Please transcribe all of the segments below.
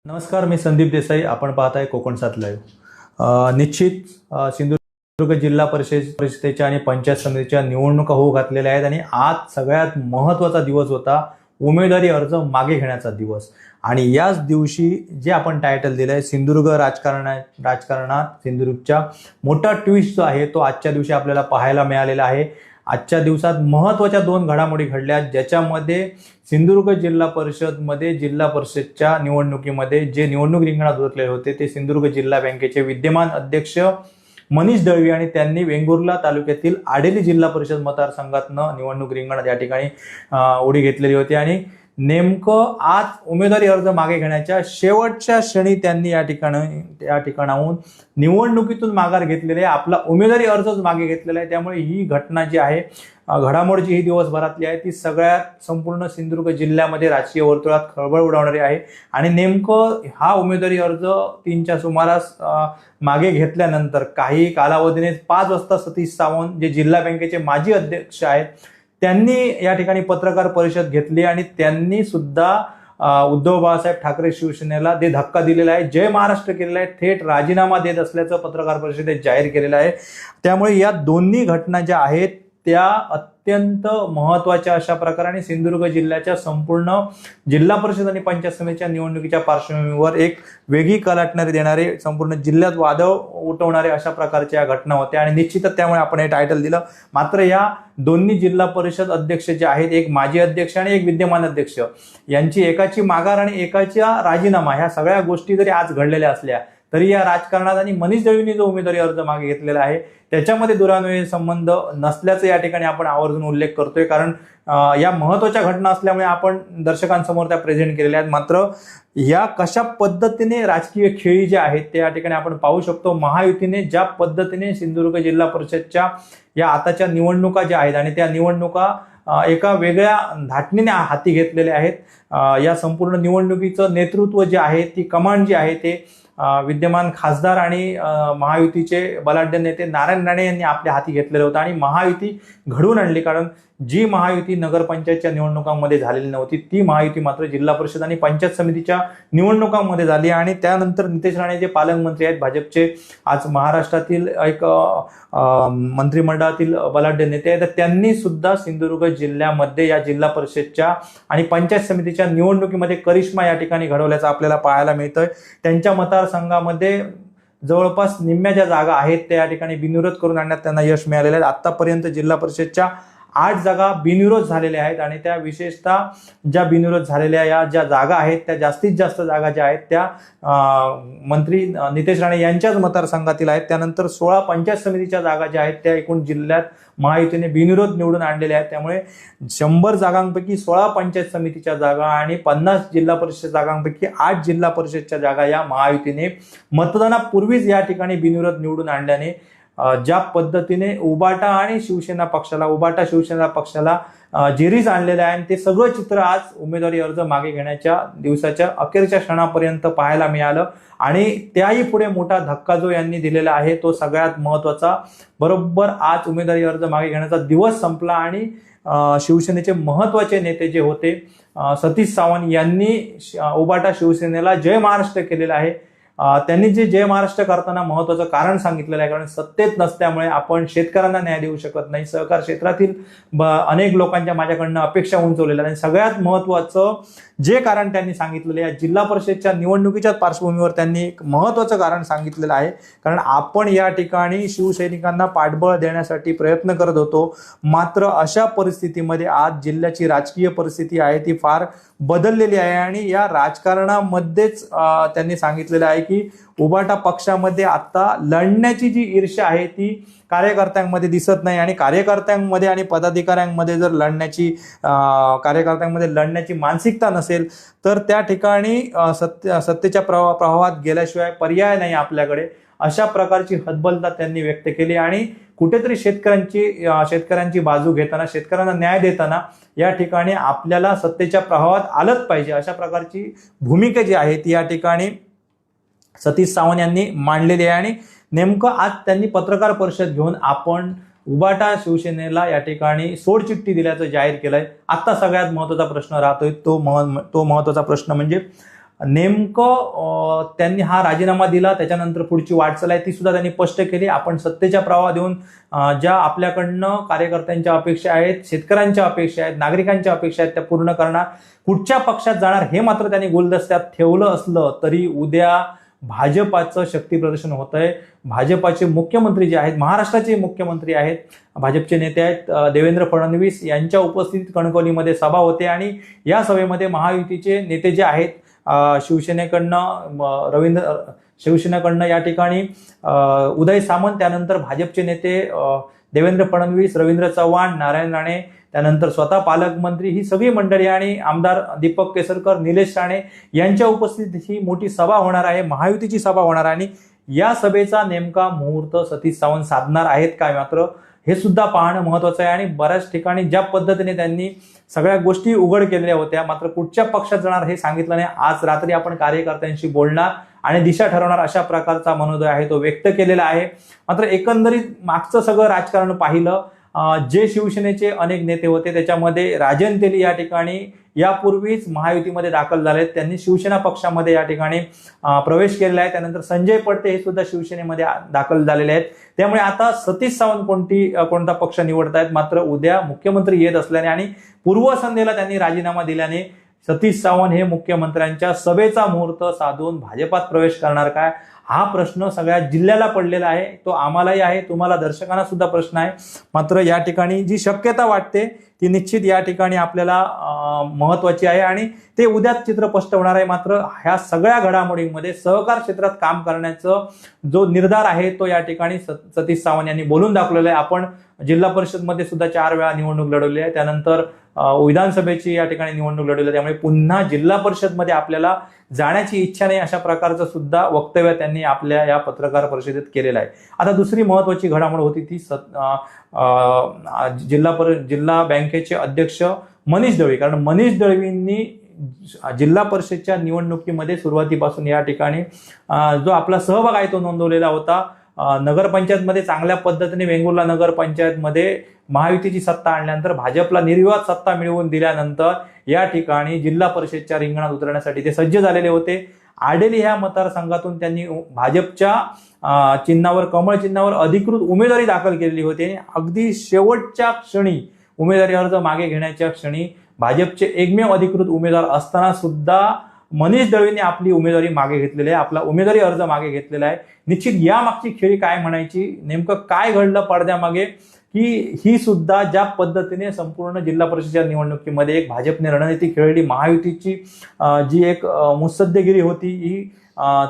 नमस्कार, मी संदीप देसाई. आपण पाहताय कोकण सात लाईव्ह. निश्चित सिंधुदुर्ग जिल्हा परिषदेच्या आणि पंचायत समितीच्या निवडणुका होऊ घातलेल्या आहेत आणि आज सगळ्यात महत्त्वाचा दिवस होता उमेदवारी अर्ज मागे घेण्याचा दिवस. आणि याच दिवशी जे आपण टायटल दिलंय सिंधुदुर्ग राजकारणात सिंधुदुर्गच्या मोठा ट्विस्ट जो आहे तो आजच्या दिवशी आपल्याला पाहायला मिळालेला आहे. आजच्या दिवसात महत्त्वाच्या दोन घडामोडी घडल्या ज्याच्यामध्ये सिंधुदुर्ग जिल्हा परिषदमध्ये जिल्हा परिषदच्या निवडणुकीमध्ये जे निवडणूक रिंगणात उतरलेले होते ते सिंधुदुर्ग जिल्हा बँकेचे विद्यमान अध्यक्ष मनीष दळवी आणि त्यांनी वेंगुर्ला तालुक्यातील आडेली जिल्हा परिषद मतदारसंघातनं निवडणूक रिंगणात या ठिकाणी उडी घेतलेली होती. आणि नेमकं आज उमेदवारी अर्ज मागे घेण्याच्या शेवटच्या क्षणी त्यांनी या ठिकाणाहून निवडणुकीतून माघार घेतलेली आहे, आपला उमेदवारी अर्जच मागे घेतलेला आहे. त्यामुळे ही घटना जी आहे घडामोड जी ही दिवसभरातली आहे ती सगळ्यात संपूर्ण सिंधुदुर्ग जिल्ह्यामध्ये राजकीय वर्तुळात खळबळ उडवणारी आहे. आणि नेमकं हा उमेदवारी अर्ज 3च्या सुमारास मागे घेतल्यानंतर काही कालावधीने 5 वाजता सतीश सावंत जे जिल्हा बँकेचे माजी अध्यक्ष आहेत त्यांनी या ठिकाणी पत्रकार परिषद घेतली आणि त्यांनी सुद्धा उद्धव बाळासाहेब ठाकरे शिवसेनेला धक्का दिलेला आहे, जय महाराष्ट्र केलेला आहे, थेट राजीनामा देत असल्याचं पत्रकार परिषदेत जाहीर केलेलं आहे. त्यामुळे या दोन्ही घटना ज्या आहेत त्या अत्यंत महत्त्वाच्या अशा प्रकारे सिंधुदुर्ग जिल्ह्याच्या संपूर्ण जिल्हा परिषद आणि पंचायत समितीच्या निवडणुकीच्या पार्श्वभूमीवर एक वेगळी कलाटणारी देणारे संपूर्ण जिल्ह्यात वादळ उठवणारे अशा प्रकारच्या घटना होत्या. आणि निश्चितच त्यामुळे आपण हे टायटल दिलं. मात्र या दोन्ही जिल्हा परिषद अध्यक्ष जे आहेत, एक माजी अध्यक्ष आणि एक विद्यमान अध्यक्ष, यांची एकाची माघार आणि एकाचा राजीनामा, ह्या सगळ्या गोष्टी जरी आज घडलेल्या असल्या तरी या राजकारणात आणि मनीष दळवींनी जो उमेदवारी अर्ज मागे घेतलेला आहे त्याच्यामध्ये दुरान्वयी संबंध नसल्याचं या ठिकाणी आपण आवर्जून उल्लेख करतोय. कारण या महत्त्वाच्या घटना असल्यामुळे आपण दर्शकांसमोर त्या प्रेझेंट केलेल्या आहेत. मात्र या कशा पद्धतीने राजकीय खेळी ज्या आहेत ते या ठिकाणी आपण पाहू शकतो. महायुतीने ज्या पद्धतीने सिंधुदुर्ग जिल्हा परिषदच्या या आताच्या निवडणुका ज्या आहेत आणि त्या निवडणुका एका वेगळ्या धाटणीने हाती घेतलेल्या आहेत. या संपूर्ण निवडणुकीचं नेतृत्व जे आहे, ती कमांड जी आहे ते विद्यमान खासदार आणि महायुतीचे बलाढ्य नेते नारायण राणे यांनी आपल्या हाती घेतलेलं होतं आणि महायुती घडवून आणली. कारण जी महायुती नगरपंचायतच्या निवडणुकांमध्ये झालेली नव्हती ती महायुती मात्र जिल्हा परिषद आणि पंचायत समितीच्या निवडणुकांमध्ये झाली. आणि त्यानंतर नितेश राणे जे पालकमंत्री आहेत भाजपचे, आज महाराष्ट्रातील एक मंत्रिमंडळातील बलाढ्य नेते आहेत, तर त्यांनी सुद्धा सिंधुदुर्ग जिल्ह्यामध्ये या जिल्हा परिषदच्या आणि पंचायत समितीच्या निवडणुकीमध्ये करिश्मा या ठिकाणी घडवल्याचं आपल्याला पाहायला मिळतंय. त्यांच्या मतदारसंघामध्ये जवळपास निम्म्या ज्या जागा आहेत त्या या ठिकाणी बिनविरोध करून आणण्यात त्यांना यश मिळालेलं आहे. आतापर्यंत जिल्हा परिषदच्या 8 जागा बिनविरोध झालेल्या आहेत आणि त्या विशेषतः ज्या बिनविरोध झालेल्या या ज्या जागा आहेत त्या जास्तीत जास्त जागा ज्या आहेत त्या मंत्री नितेश राणे यांच्याच मतदारसंघातील आहेत. त्यानंतर 16 पंचायत समितीच्या जागा ज्या आहेत त्या एकूण जिल्ह्यात महायुतीने बिनविरोध निवडून आणलेल्या आहेत. त्यामुळे 100 जागांपैकी 16 पंचायत समितीच्या जागा आणि 50 जिल्हा परिषद जागांपैकी 8 जिल्हा परिषदच्या जागा या महायुतीने मतदानापूर्वीच या ठिकाणी बिनविरोध निवडून आणल्याने ज्या पद्धतीने उबाटा शिवसेना पक्षाला जेरीस आणलेलं आहे ते सगळं चित्र आज उमेदवारी अर्ज मागे घेण्याच्या दिवसाच्या अखेरच्या क्षणापर्यंत पाहायला मिळालं. आणि त्याही पुढे मोठा धक्का जो यांनी दिलेला आहे तो सगळ्यात महत्त्वाचा. बरोबर आज उमेदवारी अर्ज मागे घेण्याचा दिवस संपला आणि शिवसेनेचे महत्त्वाचे नेते जे होते सतीश सावंत यांनी उबाटा शिवसेनेला जय महाराष्ट्र केलेला आहे. त्यांनी जे जय महाराष्ट्र करताना महत्त्वाचं कारण सांगितलेलं आहे, कारण सत्तेत नसल्यामुळे आपण शेतकऱ्यांना न्याय देऊ शकत नाही, सहकार क्षेत्रातील अनेक लोकांच्या माझ्याकडनं अपेक्षा उंचवलेल्या आणि सगळ्यात महत्त्वाचं जे कारण त्यांनी सांगितलेलं आहे जिल्हा परिषदच्या निवडणुकीच्या पार्श्वभूमीवर त्यांनी एक महत्त्वाचं कारण सांगितलेलं आहे. कारण आपण या ठिकाणी शिवसैनिकांना पाठबळ देण्यासाठी प्रयत्न करत होतो, मात्र अशा परिस्थितीमध्ये आज जिल्ह्याची राजकीय परिस्थिती आहे ती फार बदललेली आहे आणि या राजकारणामध्येच त्यांनी सांगितलेलं आहे की उबाटा पक्षामध्ये आता लढण्याची जी ईर्ष्या आहे ती कार्यकर्त्यांमध्ये दिसत नाही आणि कार्यकर्त्यांमध्ये आणि पदाधिकाऱ्यांमध्ये जर कार्यकर्त्यांमध्ये लढण्याची मानसिकता नसेल तर त्या ठिकाणी सत्तेच्या प्रवाहात गेल्याशिवाय पर्याय नाही आपल्याकडे, अशा प्रकारची हतबलता त्यांनी व्यक्त केली. आणि कुठेतरी शेतकऱ्यांची बाजू घेताना, शेतकऱ्यांना न्याय देताना या ठिकाणी आपल्याला सत्तेच्या प्रवाहात आलंच पाहिजे अशा प्रकारची भूमिका जी आहे ती या ठिकाणी सतीश सावंत यांनी मांडलेली आहे. आणि नेमकं आज त्यांनी पत्रकार परिषद घेऊन आपण उबाटा शिवसेनेला या ठिकाणी सोडचिठ्ठी दिल्याचं जाहीर केलंय. आता सगळ्यात महत्त्वाचा प्रश्न राहतोय तो महत्त्वाचा प्रश्न म्हणजे नेमकं त्यांनी हा राजीनामा दिला, त्याच्यानंतर पुढची वाटचाल आहे ती सुद्धा त्यांनी स्पष्ट केली. आपण सत्तेच्या प्रवाह देऊन ज्या आपल्याकडनं कार्यकर्त्यांच्या अपेक्षा आहेत, शेतकऱ्यांच्या अपेक्षा आहेत, नागरिकांच्या अपेक्षा आहेत त्या पूर्ण करणार. कुठच्या पक्षात जाणार हे मात्र त्यांनी गुलदस्त्यात ठेवलं असलं तरी उद्या भाजपाचं शक्ती प्रदर्शन होत आहे. भाजपाचे मुख्यमंत्री जे आहेत, महाराष्ट्राचे मुख्यमंत्री आहेत, भाजपचे नेते आहेत देवेंद्र फडणवीस यांच्या उपस्थितीत कणकवलीमध्ये सभा होते आणि या सभेमध्ये महायुतीचे नेते जे आहेत शिवसेनेकडनं या ठिकाणी उदय सामंत, त्यानंतर भाजपचे नेते देवेंद्र फडणवीस, रवींद्र चव्हाण, नारायण राणे, त्यानंतर स्वतः पालकमंत्री ही सगळी मंडळी आणि आमदार दीपक केसरकर, निलेश राणे यांच्या उपस्थितीत ही मोठी सभा होणार आहे, महायुतीची सभा होणार आहे. आणि या सभेचा नेमका मुहूर्त सतीश सावंत साधणार आहेत काय मात्र हे सुद्धा पाहणं महत्वाचं आहे. आणि बऱ्याच ठिकाणी ज्या पद्धतीने त्यांनी सगळ्या गोष्टी उघड केलेल्या होत्या मात्र कुठच्या पक्षात जाणार हे सांगितलं नाही. आज रात्री आपण कार्यकर्त्यांशी बोलणार आणि दिशा ठरवणार अशा प्रकारचा मनोदय आहे तो व्यक्त केलेला आहे. मात्र एकंदरीत मागचं सगळं राजकारण पाहिलं, जे शिवसेनेचे अनेक नेते होते त्याच्यामध्ये राजन तेली या ठिकाणी यापूर्वीच महायुतीमध्ये दाखल झालेत, त्यांनी शिवसेना पक्षामध्ये या ठिकाणी प्रवेश केलेला आहे. त्यानंतर संजय पडते हे सुद्धा शिवसेनेमध्ये दाखल झालेले आहेत. त्यामुळे आता सतीश सावंत कोणता पक्ष निवडतायत. मात्र उद्या मुख्यमंत्री येत असल्याने आणि पूर्वसंध्येला त्यांनी राजीनामा दिल्याने सतीश सावंत हे मुख्यमंत्र्यांच्या सभेचा मुहूर्त साधून भाजपात प्रवेश करणार काय हा प्रश्न सगळ्या जिल्ह्याला पडलेला आहे. तो आम्हालाही आहे, तुम्हाला दर्शकांना सुद्धा प्रश्न आहे. मात्र या ठिकाणी जी शक्यता वाटते ती निश्चित या ठिकाणी आपल्याला महत्वाची आहे आणि ते उद्याच चित्र स्पष्ट होणार आहे. मात्र ह्या सगळ्या घडामोडींमध्ये सहकार क्षेत्रात काम करण्याचा जो निर्धार आहे तो या ठिकाणी सतीश सावंत यांनी बोलून दाखवलेला आहे. आपण जिल्हा परिषदमध्ये सुद्धा 4 वेळा निवडणूक लढवली आहे, त्यानंतर विधानसभेची या ठिकाणी निवडणूक लढवली आहे. त्यामुळे पुन्हा जिल्हा परिषदमध्ये आपल्याला जाण्याची इच्छा नाही अशा प्रकारचं सुद्धा वक्तव्य त्यांनी आपल्या या पत्रकार परिषदेत केलेलं आहे. आता दुसरी महत्वाची घडामोड होती ती जिल्हा बँकेचे अध्यक्ष मनीष दळवी. कारण मनीष दळवींनी जिल्हा परिषदच्या निवडणुकीमध्ये सुरुवातीपासून या ठिकाणी जो आपला सहभाग आहे तो नोंदवलेला होता. नगरपंचायतमध्ये चांगल्या पद्धतीने वेंगुर्ला नगरपंचायतमध्ये महायुतीची सत्ता आणल्यानंतर भाजपला निर्विवाद सत्ता मिळवून दिल्यानंतर या ठिकाणी जिल्हा परिषदच्या रिंगणात उतरण्यासाठी ते सज्ज झालेले होते. आडेली ह्या मतदारसंघातून त्यांनी भाजपच्या चिन्हावर, कमळ चिन्हावर अधिकृत उमेदवारी दाखल केलेली होती. आणि अगदी शेवटच्या क्षणी उमेदवारी अर्ज मागे घेण्याच्या क्षणी भाजपचे एकमेव अधिकृत उमेदवार असताना सुद्धा मनीष दळवींनी आपली उमेदवारी मागे घेतलेली आहे, आपला उमेदवारी अर्ज मागे घेतलेला आहे. निश्चित या मागची खेळी काय म्हणायची, नेमकं काय घडलं पडद्यामागे, की ही सुद्धा ज्या पद्धतीने संपूर्ण जिल्हा परिषदेच्या निवडणुकीमध्ये एक भाजपने रणनीती खेळली, महायुतीची जी एक मुत्सद्देगिरी होती ही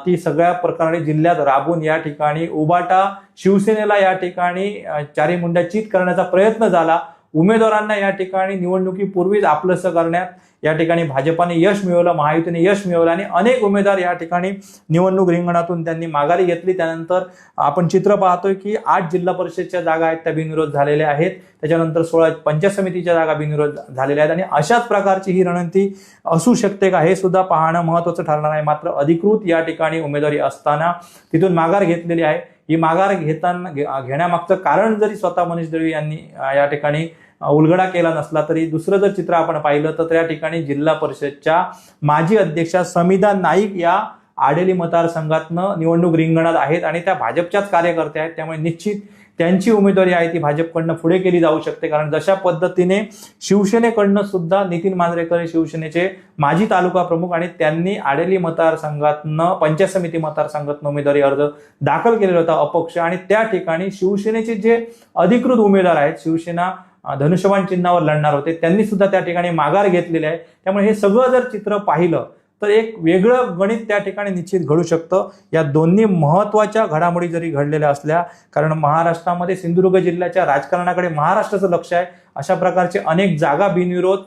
ती सगळ्या प्रकारे जिल्ह्यात राबून या ठिकाणी उबाटा शिवसेनेला या ठिकाणी चारी मुंड्या चित करण्याचा प्रयत्न झाला. उमेदवारांना या ठिकाणी निवडणुकीपूर्वीच आपलंसं करण्यात या ठिकाणी भाजपाने यश मिळवलं, महायुतीने यश मिळवलं आणि अनेक उमेदवार या ठिकाणी निवडणूक रिंगणातून त्यांनी माघारी घेतली. त्यानंतर आपण चित्र पाहतोय की 8 जिल्हा परिषदच्या जागा आहेत त्या बिनविरोध झालेल्या आहेत, त्याच्यानंतर 16 पंचायत समितीच्या जागा बिनविरोध झालेल्या आहेत. आणि अशाच प्रकारची ही रणनीती असू शकते का हे सुद्धा पाहणं महत्वाचं ठरणार आहे. मात्र अधिकृत या ठिकाणी उमेदवारी असताना तिथून माघार घेतलेली आहे. ही माघार घेण्यामागचं कारण जरी स्वतः मनीष दळवी यांनी या ठिकाणी उलगडा केला नसला तरी दुसरं जर चित्र आपण पाहिलं तर त्या ठिकाणी जिल्हा परिषदच्या माजी अध्यक्षा समिधा नाईक या आडेली मतदारसंघातनं निवडणूक रिंगणात आहेत आणि त्या भाजपच्याच कार्यकर्त्या आहेत. त्यामुळे निश्चित त्यांची उमेदवारी आहे ती भाजपकडनं पुढे केली जाऊ शकते. कारण जशा पद्धतीने शिवसेनेकडनं सुद्धा नितीन मांजरेकर हे शिवसेनेचे माजी तालुका प्रमुख आणि त्यांनी आडेली मतदारसंघातनं पंचायत समिती मतदारसंघातनं उमेदवारी अर्ज दाखल केलेला होता अपक्ष, आणि त्या ठिकाणी शिवसेनेचे जे अधिकृत उमेदवार आहेत, शिवसेना धनुष्यबाण चिन्हावर लढणार होते, त्यांनी सुद्धा त्या ठिकाणी माघार घेतलेली आहे. त्यामुळे हे सगळं जर चित्र पाहिलं तर एक वेगळं गणित त्या ठिकाणी निश्चित घडू शकतं. या दोन्ही महत्वाच्या घडामोडी जरी घडलेल्या असल्या, कारण महाराष्ट्रामध्ये सिंधुदुर्ग जिल्ह्याच्या राजकारणाकडे महाराष्ट्राचं लक्ष आहे, अशा प्रकारचे अनेक जागा बिनविरोध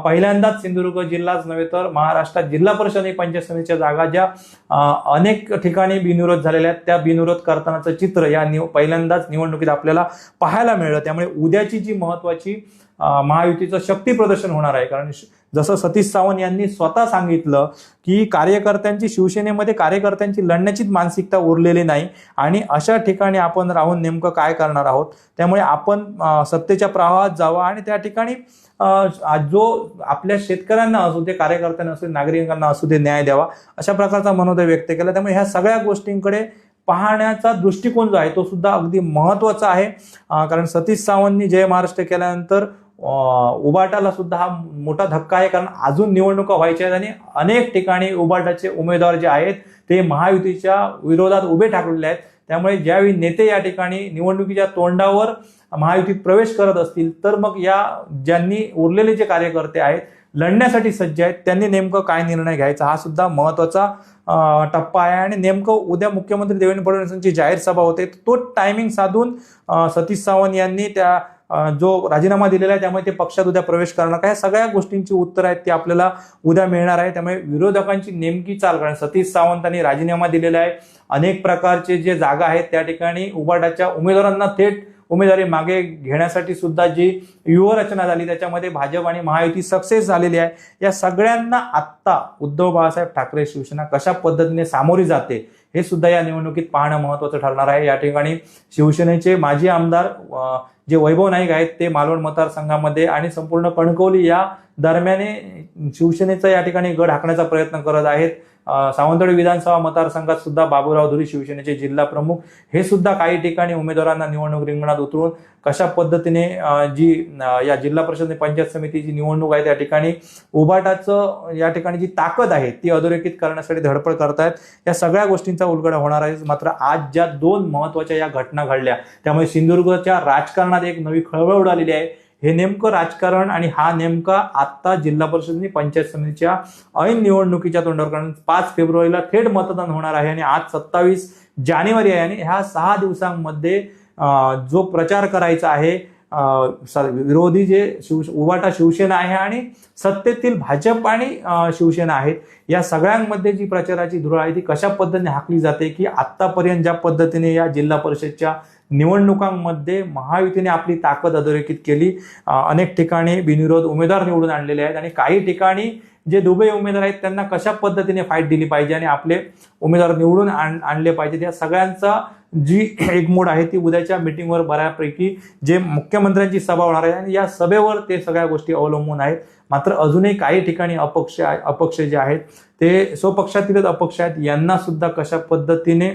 पहिल्यांदाच सिंधुदुर्ग जिल्हाच नव्हे तर महाराष्ट्रात जिल्हा परिषद आणि पंचायत समितीच्या जागा ज्या अनेक ठिकाणी बिनविरोध झालेल्या आहेत त्या बिनविरोध करतानाचं चित्र या पहिल्यांदाच निवडणुकीत आपल्याला पाहायला मिळलं. त्यामुळे उद्याची जी महत्वाची महायुतीचं शक्ती प्रदर्शन होणार आहे. कारण जसं सतीश सावंत यांनी स्वतः सांगितलं की कार्यकर्त्यांची शिवसेनेमध्ये कार्यकर्त्यांची लढण्याचीच मानसिकता उरलेली नाही आणि अशा ठिकाणी आपण राहून नेमकं काय करणार आहोत. त्यामुळे आपण सत्तेच्या प्रवाहात जावा आणि त्या ठिकाणी जो आपल्या शेतकऱ्यांना असू दे, कार्यकर्त्यांना असू दे, नागरिकांना असू दे, न्याय द्यावा, अशा प्रकारचा मनोदय व्यक्त केला. त्यामुळे ह्या सगळ्या गोष्टींकडे पाहण्याचा दृष्टिकोन जो आहे तो सुद्धा अगदी महत्वाचा आहे. कारण सतीश सावंतनी जय महाराष्ट्र केल्यानंतर उबाटाला सुद्धा हा मोठा धक्का आहे. कारण अजून निवडणुका व्हायच्या आहेत आणि अनेक ठिकाणी उबाटाचे उमेदवार जे आहेत ते महायुतीच्या विरोधात उभे ठाकलेले आहेत. त्यामुळे ज्यावेळी नेते या ठिकाणी निवडणुकीच्या तोंडावर महायुतीत प्रवेश करत असतील तर मग या ज्यांनी उरलेले जे कार्यकर्ते आहेत लढण्यासाठी सज्ज आहेत त्यांनी नेमकं काय निर्णय घ्यायचा हा सुद्धा महत्वाचा टप्पा आहे. आणि नेमकं उद्या मुख्यमंत्री देवेंद्र फडणवीसांची जाहीर सभा होते, तो टायमिंग साधून सतीश सावंत यांनी त्या जो राजीनामा दिलेला आहे त्यामुळे ते पक्षात उद्या प्रवेश करणार काय, सगळ्या गोष्टींची उत्तर आहेत ती आपल्याला उद्या मिळणार आहे. त्यामुळे विरोधकांची नेमकी चाल, कारण सतीश सावंतांनी राजीनामा दिलेला आहे, अनेक प्रकारचे जे जागा आहेत त्या ठिकाणी उबाटाच्या उमेदवारांना थेट उमेदवारी मागे घेण्यासाठी सुद्धा जी व्यूहरचना झाली त्याच्यामध्ये भाजप आणि महायुती सक्सेस झालेली आहे. या सगळ्यांना आत्ता उद्धव बाळासाहेब ठाकरे शिवसेना कशा पद्धतीने सामोरी जाते हे सुद्धा या निवडणुकीत पाहणं महत्वाचं ठरणार आहे. या ठिकाणी शिवसेनेचे माजी आमदार जे वैभव नाईक आहेत ते मालवण मतदारसंघामध्ये आणि संपूर्ण कणकवली या दरम्याने शिवसेनेचा या ठिकाणी गड हाकण्याचा प्रयत्न करत आहेत. सावंतवाडी विधानसभा मतदारसंघात सुद्धा बाबूराव धुरी शिवसेनेचे जिल्हा प्रमुख हे सुद्धा काही ठिकाणी उमेदवारांना निवडणूक रिंगणात उतरून कशा पद्धतीने जी या जिल्हा परिषद पंचायत समितीची निवडणूक आहे त्या ठिकाणी उबाटाचं या ठिकाणी जी ताकद आहे ती अधोरेखित करण्यासाठी धडपड करतायत. या सगळ्या गोष्टींचा उलगडा होणार आहे. मात्र आज ज्या दोन महत्वाच्या या घटना घडल्या त्यामुळे सिंधुदुर्गच्या राजकारणात एक नवी खळबळ उडालेली आहे. हे नेमकं राजकारण आणि हा नेमका आता जिल्हा परिषद आणि पंचायत समितीच्या ऐन निवडणुकीच्या तोंडावर, कारण 5 फेब्रुवारीला थेट मतदान होणार आहे आणि आज 27 जानेवारी आहे आणि ह्या 6 दिवसांमध्ये जो प्रचार करायचा आहे विरोधी जे उबाटा शिवसेना आहे आणि सत्तेतील भाजप आणि शिवसेना आहेत या सगळ्यांमध्ये जी प्रचाराची धुरा आहे ती कशा पद्धतीने हाकली जाते की आतापर्यंत ज्या पद्धतीने या जिल्हा परिषदच्या निवडणुकांमध्ये महायुतीने आपली ताकद अधोरेखित केली, अनेक ठिकाणी बिनविरोध उमेदवार निवडून आणलेले आहेत आणि काही ठिकाणी जे दुबई उमेदवार आहेत त्यांना कशा पद्धतीने फाईट दिली पाहिजे आणि आपले उमेदवार निवडून आणले पाहिजेत या सगळ्यांचा जी एक मोड आहे ती उद्याच्या मिटिंगवर बऱ्यापैकी जे मुख्यमंत्र्यांची सभा होणार आहे आणि या सभेवर ते सगळ्या गोष्टी अवलंबून आहेत. मात्र अजूनही काही ठिकाणी अपक्ष जे आहेत ते स्वपक्षातीलच अपक्ष आहेत यांना सुद्धा कशा पद्धतीने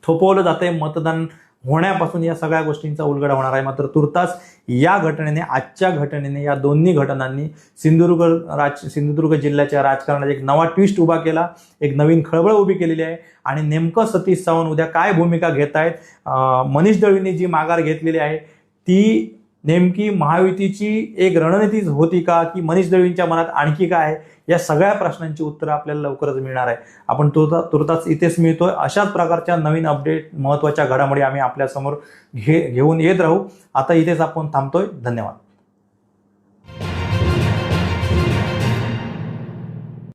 थोपवलं जातंय मतदान होण्यापासून या सगळ्या गोष्टींचा उलगडा होणार आहे. मात्र तुर्तास या घटनेने, आजच्या घटनेने, या दोन्ही घटनांनी सिंधुदुर्ग जिल्ह्याच्या राजकारणात एक नवा ट्विस्ट उभा केला, एक नवीन खळबळ उभी केलेली आहे. आणि नेमकं सतीश सावंत उद्या काय भूमिका घेत आहेत, मनीष दळवींनी जी माघार घेतलेली आहे ती नेमकी महायुतीची एक रणनीतीच होती का की मनीष दळवींच्या मनात आणखी काय आहे, या सगळ्या प्रश्नांची उत्तरं आपल्याला लवकरच मिळणार आहे. आपण तुर्तास इथेच मिळतोय. अशाच प्रकारच्या नवीन अपडेट, महत्त्वाच्या घडामोडी आम्ही आपल्यासमोर घेऊन येत राहू. आता इथेच आपण थांबतोय. धन्यवाद.